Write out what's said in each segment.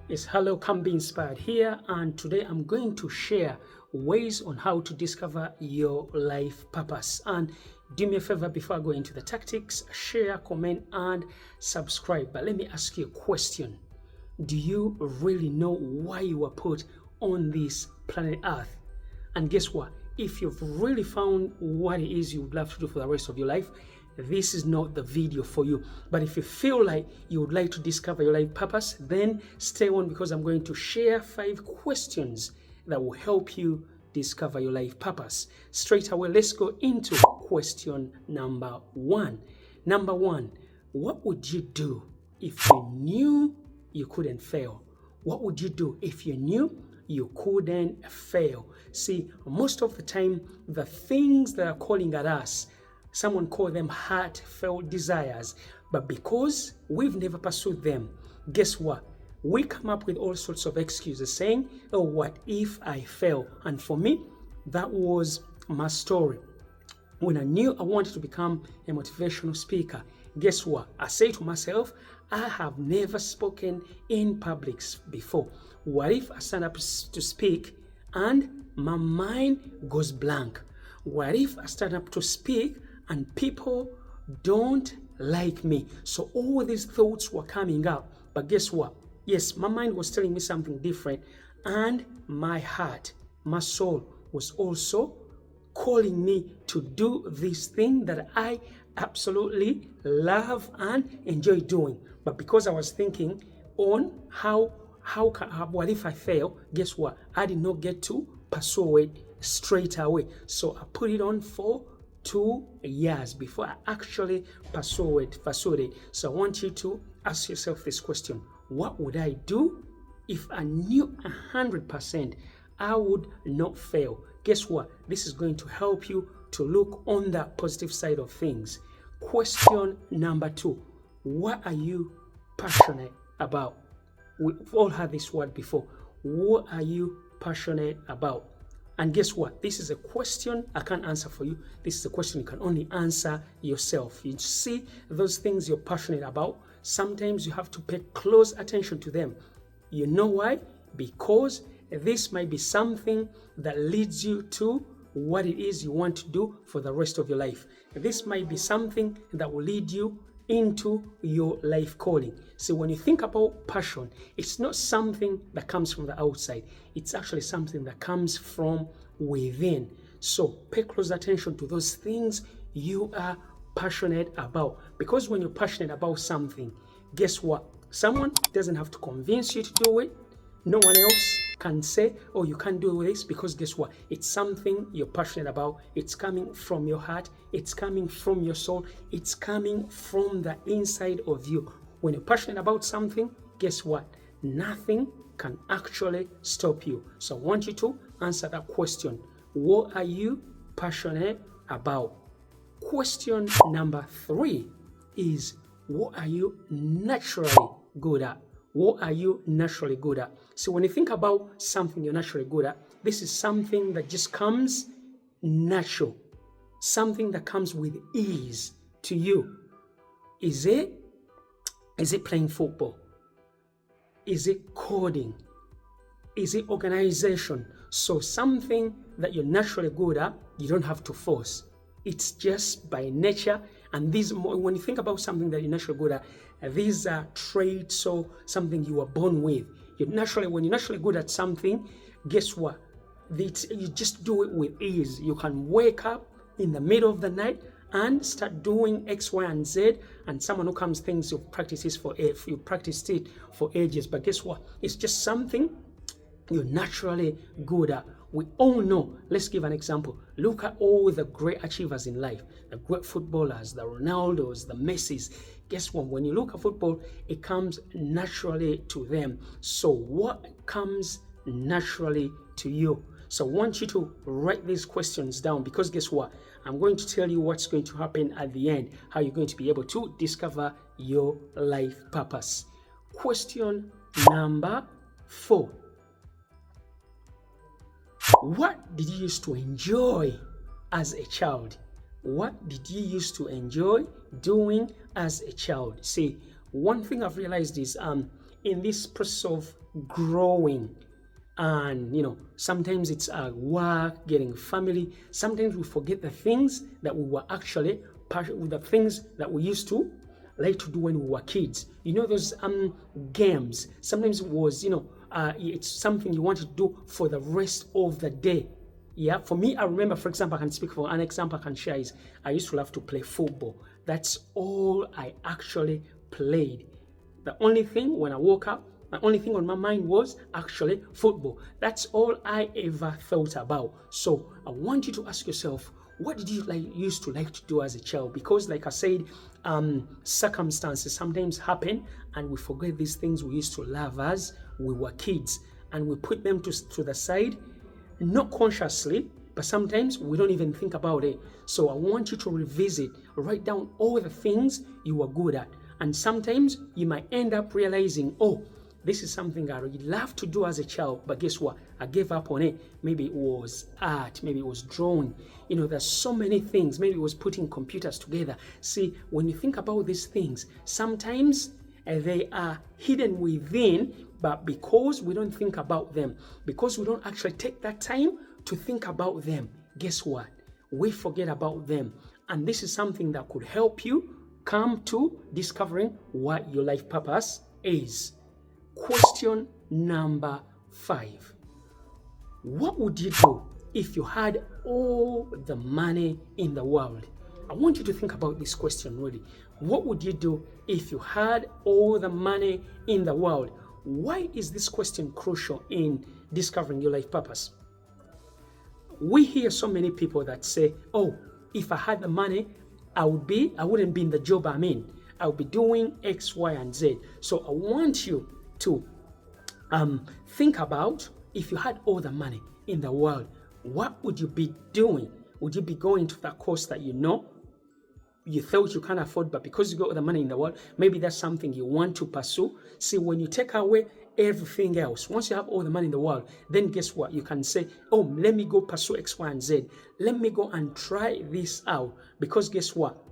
Yes, hello, KamBeInspired here, and today I'm going to share ways on how to discover your life purpose. And do me a favor before I go into the tactics, share, comment, and subscribe. But let me ask you a question. Do you really know why you were put on this planet Earth? And guess what? If you've really found what it is you would love to do for the rest of your life, this is not the video for you. But if you feel like you would like to discover your life purpose, then stay on, because I'm going to share 5 questions that will help you discover your life purpose. Straight away, let's go into question number 1. Number 1, what would you do if you knew you couldn't fail? What would you do if you knew you couldn't fail? See, most of the time, the things that are calling at us, someone called them heartfelt desires, but because we've never pursued them, guess what? We come up with all sorts of excuses saying, oh, what if I fail? And for me, that was my story. When I knew I wanted to become a motivational speaker, guess what? I say to myself, I have never spoken in public before. What if I stand up to speak and my mind goes blank? What if I stand up to speak and people don't like me? So all these thoughts were coming up, but guess what? Yes, my mind was telling me something different, and my heart, my soul was also calling me to do this thing that I absolutely love and enjoy doing. But because I was thinking on what if I fail, guess what? I did not get to pursue it straight away. So I put it on for 2 years before I actually pursued it. So I want you to ask yourself this question: what would I do if I knew 100% I would not fail? Guess what? This is going to help you to look on the positive side of things. Question number 2, what are you passionate about? We've all had this word before. What are you passionate about? And guess what? This is a question I can't answer for you. This is a question you can only answer yourself. You see, those things you're passionate about, sometimes you have to pay close attention to them. You know why? Because this might be something that leads you to what it is you want to do for the rest of your life. This might be something that will lead you into your life calling. So when you think about passion, it's not something that comes from the outside. It's actually something that comes from within. So pay close attention to those things you are passionate about. Because when you're passionate about something, guess what? Someone doesn't have to convince you to do it. No one else can say, oh, you can't do this, because guess what? It's something you're passionate about. It's coming from your heart. It's coming from your soul. It's coming from the inside of you. When you're passionate about something, guess what? Nothing can actually stop you. So I want you to answer that question. What are you passionate about? Question number 3 is, what are you naturally good at? What are you naturally good at? So when you think about something you're naturally good at, this is something that just comes natural, something that comes with ease to you. Is it playing football? Is it coding? Is it organization? So something that you're naturally good at, you don't have to force. It's just by nature. And when you think about something that you're naturally good at, these are traits or something you were born with. When you're naturally good at something, guess what? You just do it with ease. You can wake up in the middle of the night and start doing X, Y, and Z. And someone who comes thinks you've practiced it for ages. But guess what? It's just something you're naturally good at. We all know. Let's give an example. Look at all the great achievers in life, the great footballers, the Ronaldos, the Messis. Guess what? When you look at football, it comes naturally to them. So what comes naturally to you? So I want you to write these questions down, because guess what? I'm going to tell you what's going to happen at the end, how you're going to be able to discover your life purpose. Question number 4. What did you used to enjoy as a child? What did you used to enjoy doing as a child? See, one thing I've realized is in this process of growing. And sometimes it's work, getting family. Sometimes we forget the things that we were actually the things that we used to like to do when we were kids. Those games. Sometimes it was it's something you want to do for the rest of the day. Yeah, for me, I remember, for example, I can speak for an example I can share is I used to love to play football. That's all I actually played. The only thing when I woke up, the only thing on my mind was actually football. That's all I ever thought about. So I want you to ask yourself, what did you used to like to do as a child? Because like I said, circumstances sometimes happen and we forget these things we used to love as we were kids, and we put them to the side, not consciously, but sometimes we don't even think about it. So I want you to revisit, write down all the things you were good at. And sometimes you might end up realizing, oh, this is something I really loved to do as a child, but guess what? I gave up on it. Maybe it was art, maybe it was drawing. There's so many things. Maybe it was putting computers together. See, when you think about these things, sometimes they are hidden within, but because we don't think about them, because we don't actually take that time to think about them, guess what? We forget about them. And this is something that could help you come to discovering what your life purpose is. Question number 5. What would you do if you had all the money in the world? I want you to think about this question really. What would you do if you had all the money in the world? Why is this question crucial in discovering your life purpose? We hear so many people that say, oh, if I had the money, I wouldn't be in the job I'm in. I would be doing X, Y, and Z. So I want you to think about, if you had all the money in the world, what would you be doing? Would you be going to that course that you thought you can't afford, but because you got all the money in the world, maybe that's something you want to pursue? See, when you take away everything else, once you have all the money in the world, then guess what? You can say, oh, let me go pursue X, Y, and Z. Let me go and try this out. Because guess what?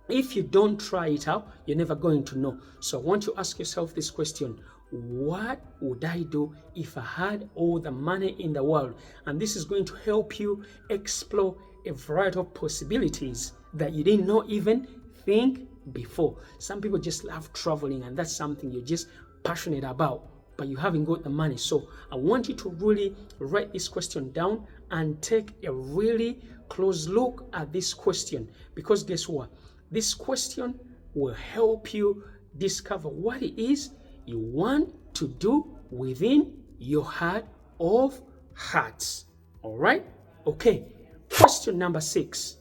If you don't try it out, you're never going to know. So I want you to ask yourself this question. What would I do if I had all the money in the world? And this is going to help you explore a variety of possibilities that you didn't know even think before. Some people just love traveling, and that's something you're just passionate about, but you haven't got the money. So I want you to really write this question down and take a really close look at this question, because guess what? This question will help you discover what it is you want to do within your heart of hearts. All right? Okay. Question number 6.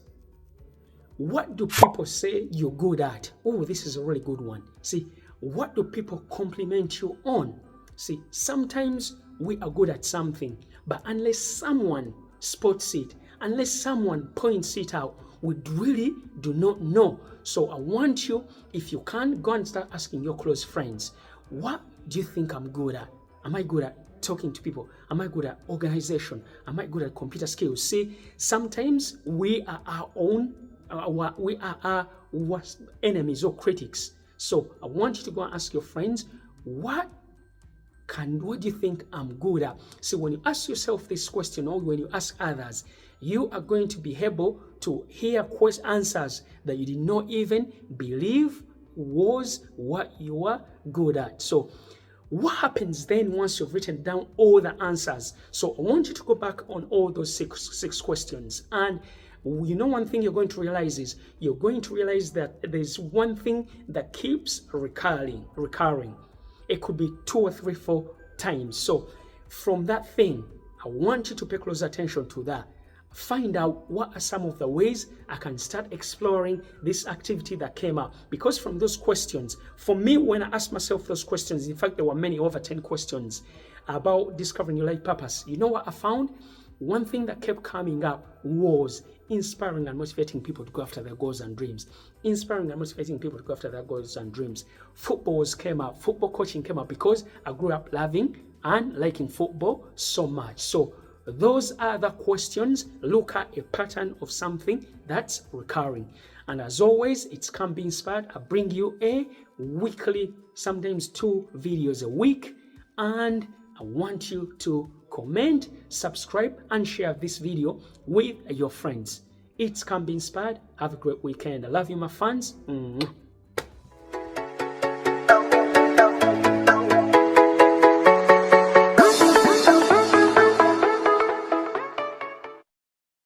What do people say you're good at? Oh, this is a really good one. See, what do people compliment you on? See, sometimes we are good at something, but unless someone spots it, unless someone points it out, we really do not know. So I want you, if you can, go and start asking your close friends, what do you think I'm good at? Am I good at talking to people? Am I good at organization? Am I good at computer skills? See, sometimes we are our own, we are our worst enemies or critics. So I want you to go and ask your friends, what do you think I'm good at? So when you ask yourself this question, or when you ask others, you are going to be able to hear answers that you did not even believe was what you were good at. So what happens then once you've written down all the answers? So I want you to go back on all those six questions, and one thing you're going to realize is that there's one thing that keeps recurring. It could be 2 or 3, 4 times. So from that thing, I want you to pay close attention to that. Find out what are some of the ways I can start exploring this activity that came up. Because from those questions, for me, when I asked myself those questions, in fact, there were many, over 10 questions about discovering your life purpose. You know what I found? One thing that kept coming up was inspiring and motivating people to go after their goals and dreams. Inspiring and motivating people to go after their goals and dreams. Football coaching came up because I grew up loving and liking football so much. So those are the questions. Look at a pattern of something that's recurring. And as always, it's KamBeInspired. I bring you a weekly, sometimes 2 videos a week. and I want you to comment, subscribe, and share this video with your friends. It's KamBeInspired. Have a great weekend. I love you, my fans.